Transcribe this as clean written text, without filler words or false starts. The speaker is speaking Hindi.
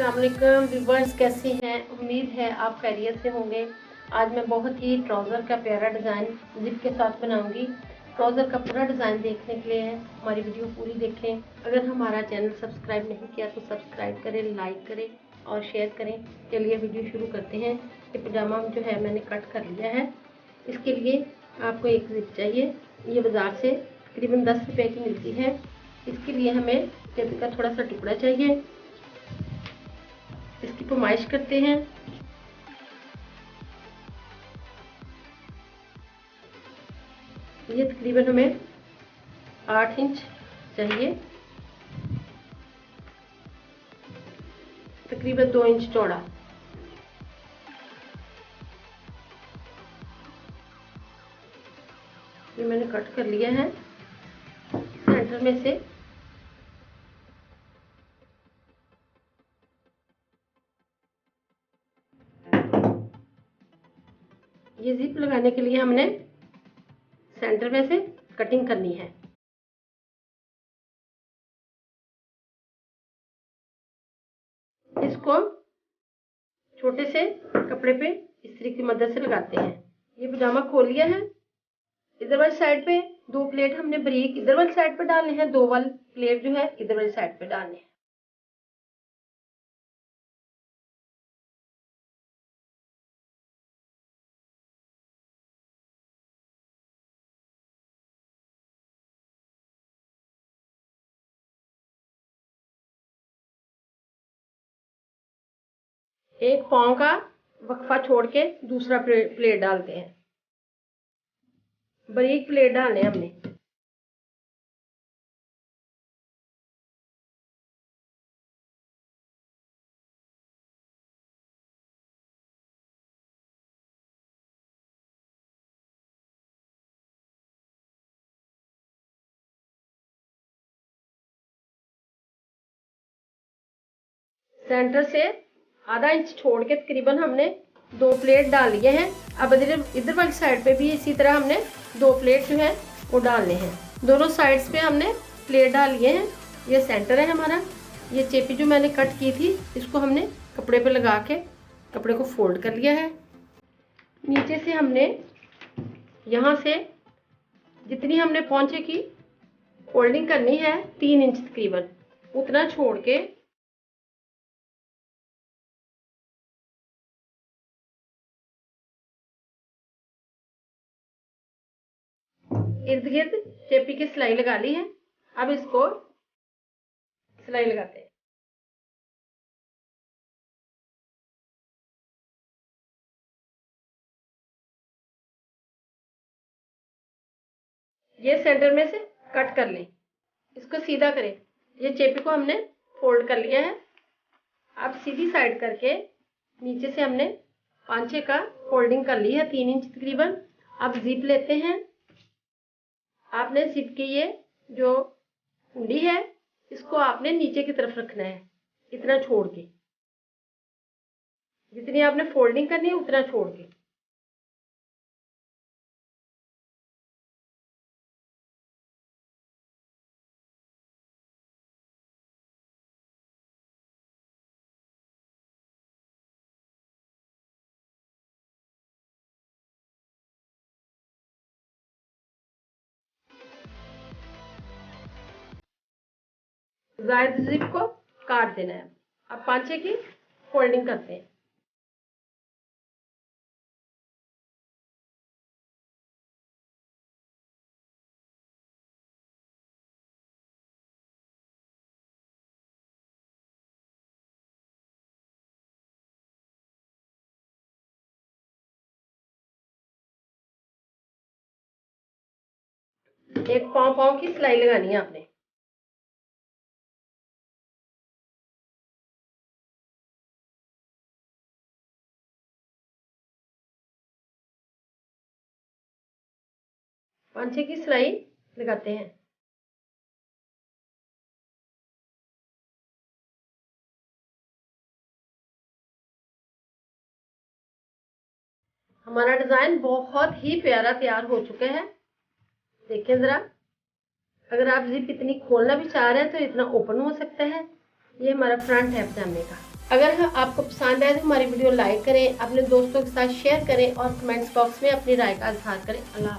अस्सलाम वालेकुम व्यूअर्स, कैसे हैं? उम्मीद है आप खैरियत से होंगे। आज मैं बहुत ही ट्राउज़र का प्यारा डिज़ाइन जिप के साथ बनाऊंगी। ट्राउज़र का पूरा डिज़ाइन देखने के लिए हमारी वीडियो पूरी देखें। अगर हमारा चैनल सब्सक्राइब नहीं किया तो सब्सक्राइब करें, लाइक करें और शेयर करें। चलिए वीडियो शुरू करते हैं। ये पजामा जो है मैंने कट कर लिया है। इसके लिए आपको एक जिप चाहिए। ये बाज़ार से तकरीबन 10 रुपये की मिलती है। इसके लिए हमें टेप का थोड़ा सा टुकड़ा चाहिए। इसकी पैमाइश करते हैं। ये तकरीबन हमें 8 इंच चाहिए, तकरीबन 2 इंच चौड़ा। ये मैंने कट कर लिया है। सेंटर में से ये जिप लगाने के लिए हमने सेंटर में से कटिंग करनी है। इसको छोटे से कपड़े पे इस्त्री की मदद से लगाते हैं। ये पजामा खोल लिया है। इधर वाली साइड पे 2 प्लेट हमने बारीक इधर वाली साइड पे डालने हैं, 2 वाली प्लेट जो है इधर वाली साइड पे डालने हैं। एक पाँव का वक्फा छोड़ के दूसरा प्लेट डालते हैं। बारीक प्लेट डालने हमने। सेंटर से आधा इंच छोड़ के तकरीबन हमने 2 प्लेट डाल लिए हैं। अब इधर वाली साइड पे भी इसी तरह हमने 2 प्लेट जो है वो डालने हैं। दोनों साइड्स पे हमने प्लेट डाल लिए हैं। ये सेंटर है हमारा। ये चेपी जो मैंने कट की थी इसको हमने कपड़े पे लगा के कपड़े को फोल्ड कर लिया है। नीचे से हमने यहाँ से जितनी हमने पौंचे की फोल्डिंग करनी है 3 इंच तकरीबन, उतना छोड़ के इर्द गिर्द चेपी की सिलाई लगा ली है। अब इसको सिलाई लगाते हैं। ये सेंटर में से कट कर लें, इसको सीधा करें। ये चेपी को हमने फोल्ड कर लिया है। अब सीधी साइड करके नीचे से हमने 5-6 का फोल्डिंग कर ली है, 3 इंच तकरीबन। अब जिप लेते हैं। आपने जिप की ये जो कुंडी है इसको आपने नीचे की तरफ रखना है, इतना छोड़ के। जितनी आपने फोल्डिंग करनी है उतना छोड़ के। जायद जिप को काट देना है। अब 5-6 की फोल्डिंग करते हैं। एक पाँव की सिलाई लगानी है आपने। पांचे की सिलाई लगाते हैं। हमारा डिजाइन बहुत ही प्यारा तैयार हो चुका है। देखें जरा। अगर आप जिप इतनी खोलना भी चाह रहे हैं तो इतना ओपन हो सकता है। ये हमारा फ्रंट है पजामे का। अगर आपको पसंद आए तो हमारी वीडियो लाइक करें, अपने दोस्तों के साथ शेयर करें और कमेंट्स बॉक्स में अपनी राय का इजहार करें। अल्लाह।